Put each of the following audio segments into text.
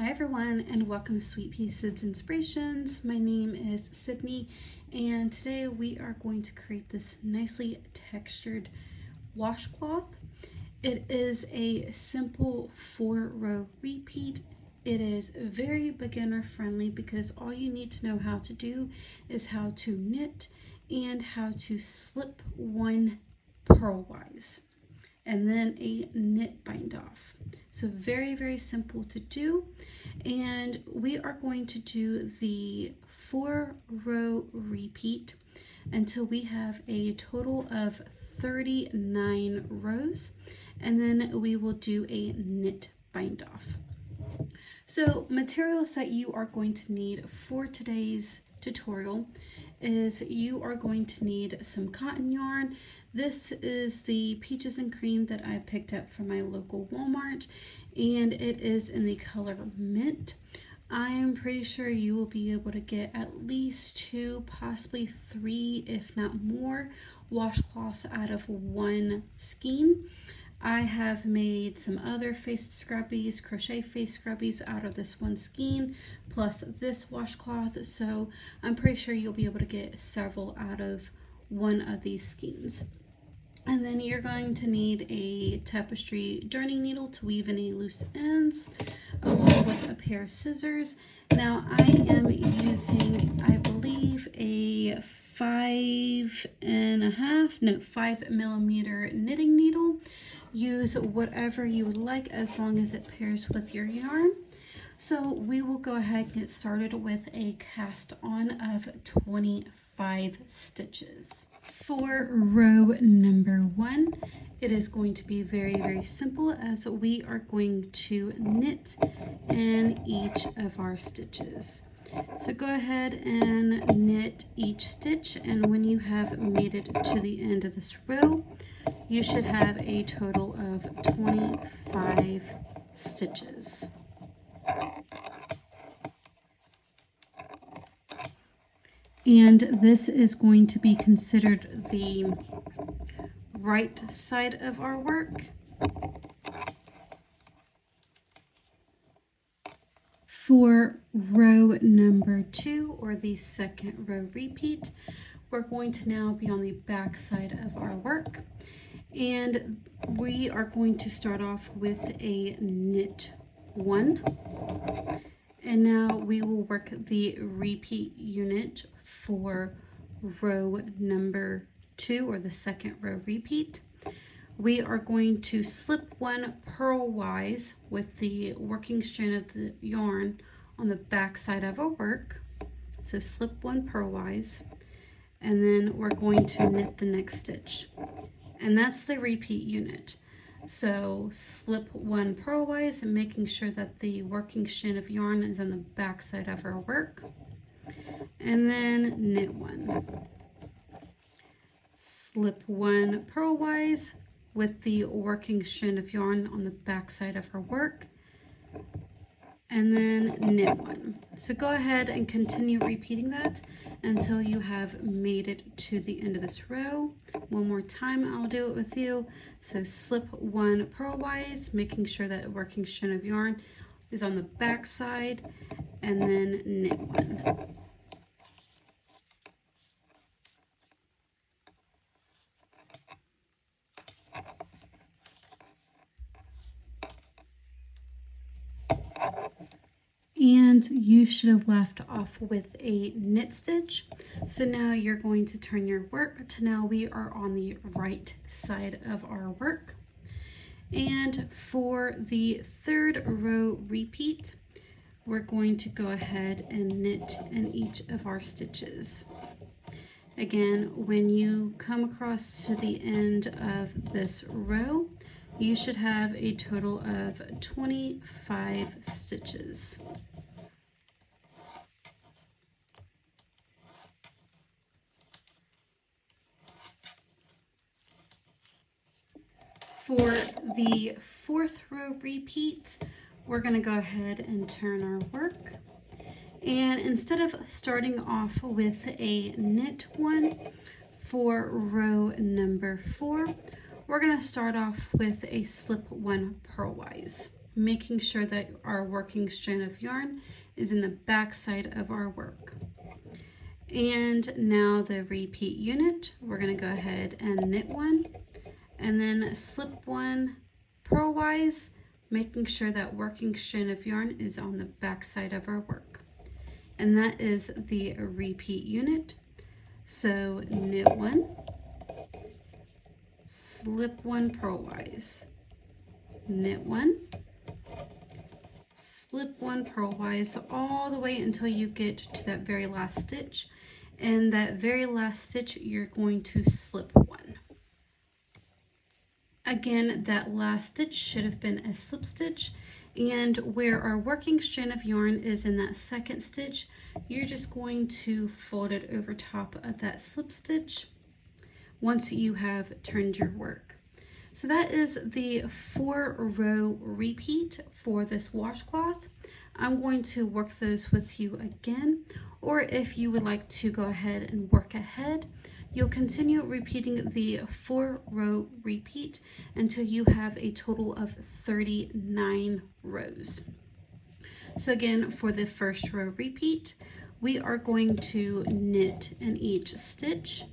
Hi everyone, and welcome to Sweetpea Sid's Inspirations. My name is Sydney, and today we are going to create this nicely textured washcloth. It is a simple 4-row repeat. It is very beginner friendly because all you need to know how to do is how to knit and how to slip one purlwise and then a knit bind off. So very simple to do. And we are going to do the 4-row repeat until we have a total of 39 rows, and then we will do a knit bind off. So materials that you are going to need for today's tutorial is you are going to need some cotton yarn. This is the Peaches and Cream that I picked up from my local Walmart, and it is in the color Mint. I am pretty sure you will be able to get at least 2, possibly 3, if not more, washcloths out of one skein. I have made some other face scrubbies, crochet face scrubbies out of this one skein, plus this washcloth, so I'm pretty sure you'll be able to get several out of one of these skeins. And then you're going to need a tapestry darning needle to weave any loose ends, along with a pair of scissors. Now I am using, I believe, a 5mm knitting needle. Use whatever you would like as long as it pairs with your yarn. So we will go ahead and get started with a cast on of 25 stitches. For row number 1, it is going to be very simple, as we are going to knit in each of our stitches. So go ahead and knit each stitch, and when you have made it to the end of this row, you should have a total of 25 stitches. And this is going to be considered the right side of our work. For row number 2, or the second row repeat, we're going to now be on the back side of our work. And we are going to start off with a knit 1. And now we will work the repeat unit for row number 2, or the second row repeat. We are going to slip one purlwise with the working strand of the yarn on the back side of our work. So slip one purlwise, and then we're going to knit the next stitch. And that's the repeat unit. So slip one purlwise and making sure that the working strand of yarn is on the back side of our work. And then knit one. Slip one purlwise with the working strand of yarn on the back side of our work. And then knit one. So go ahead and continue repeating that until you have made it to the end of this row. One more time, I'll do it with you. So slip one purlwise, making sure that working strand of yarn is on the back side, and then knit one. And you should have left off with a knit stitch. So now you're going to turn your work to now we are on the right side of our work. And for the third row repeat, we're going to go ahead and knit in each of our stitches. Again, when you come across to the end of this row, you should have a total of 25 stitches. For the fourth row repeat, we're going to go ahead and turn our work. And instead of starting off with a knit 1, for row number 4, we're going to start off with a slip one purlwise, making sure that our working strand of yarn is in the back side of our work. And now the repeat unit, we're going to go ahead and knit one and then slip one purlwise, making sure that working strand of yarn is on the back side of our work. And that is the repeat unit. So knit one, slip one purlwise, knit one, slip one purlwise, all the way until you get to that very last stitch. And that very last stitch, you're going to slip one. Again, that last stitch should have been a slip stitch, and where our working strand of yarn is in that second stitch, you're just going to fold it over top of that slip stitch once you have turned your work. So that is the 4-row repeat for this washcloth. I'm going to work those with you again, or if you would like to go ahead and work ahead, you'll continue repeating the 4-row repeat until you have a total of 39 rows. So again, for the first row repeat, we are going to knit in each stitch,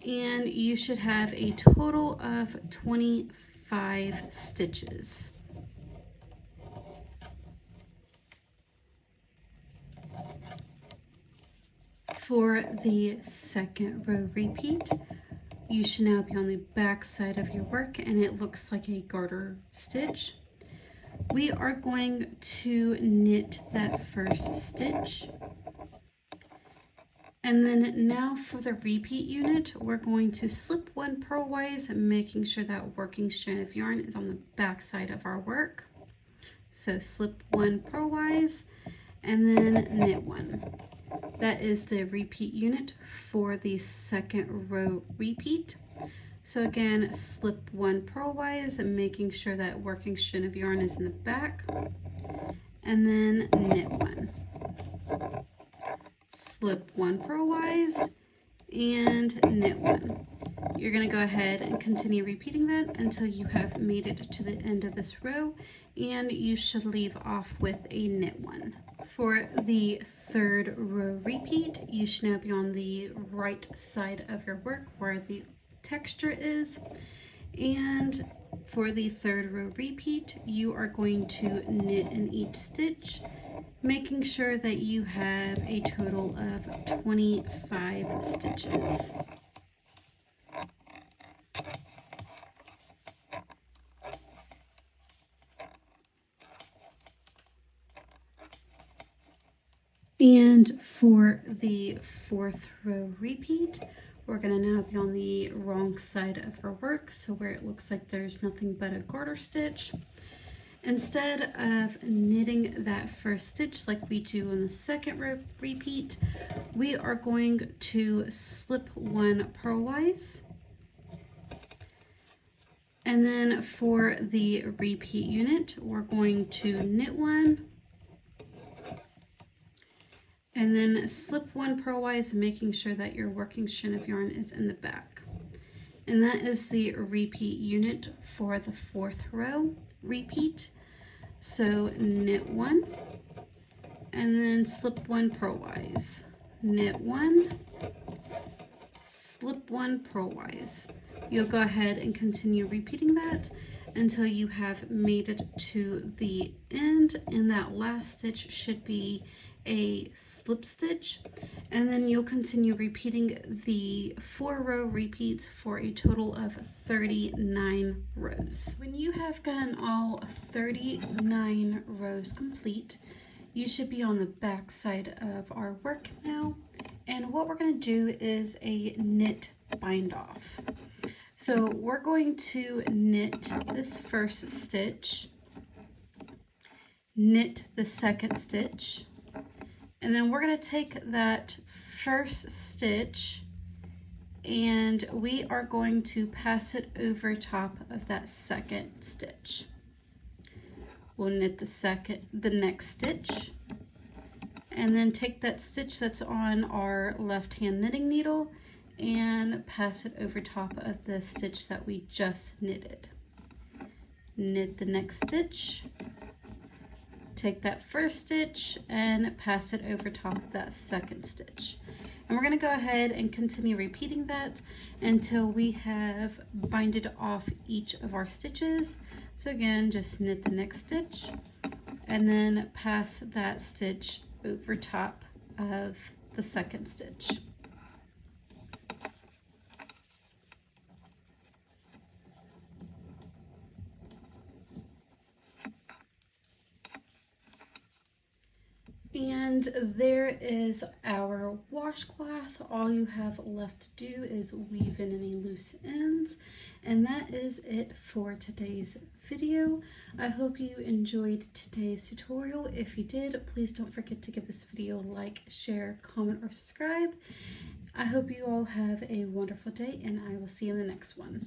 and you should have a total of 25 stitches. For the second row repeat, you should now be on the back side of your work, and it looks like a garter stitch. We are going to knit that first stitch, and then now for the repeat unit, we're going to slip one purlwise, making sure that working strand of yarn is on the back side of our work. So slip one purlwise and then knit one. That is the repeat unit for the second row repeat. So again, slip one purlwise and making sure that working strand of yarn is in the back, and then knit one. Slip one purlwise and knit one. You're going to go ahead and continue repeating that until you have made it to the end of this row, and you should leave off with a knit one. For the third row repeat, you should now be on the right side of your work where the texture is. And for the third row repeat, you are going to knit in each stitch, making sure that you have a total of 25 stitches. And for the fourth row repeat, we're going to now be on the wrong side of our work, so where it looks like there's nothing but a garter stitch. Instead of knitting that first stitch like we do in the second row repeat, we are going to slip one purlwise. And then for the repeat unit, we're going to knit one, and then slip one purlwise, making sure that your working strand of yarn is in the back. And that is the repeat unit for the fourth row repeat. So knit one, and then slip one purlwise, knit one, slip one purlwise. You'll go ahead and continue repeating that until you have made it to the end, and that last stitch should be a slip stitch, and then you'll continue repeating the 4-row repeats for a total of 39 rows. When you have gotten all 39 rows complete, you should be on the back side of our work now, and what we're going to do is a knit bind off. So we're going to knit this first stitch, knit the second stitch, and then we're going to take that first stitch and we are going to pass it over top of that second stitch. We'll knit the next stitch, and then take that stitch that's on our left hand knitting needle and pass it over top of the stitch that we just knitted. knit the next stitch, take that first stitch and pass it over top of that second stitch. And we're going to go ahead and continue repeating that until we have binded off each of our stitches. So again, just knit the next stitch and then pass that stitch over top of the second stitch. And there is our washcloth. All you have left to do is weave in any loose ends. And that is it for today's video. I hope you enjoyed today's tutorial. If you did, please don't forget to give this video a like, share, comment, or subscribe. I hope you all have a wonderful day, and I will see you in the next one.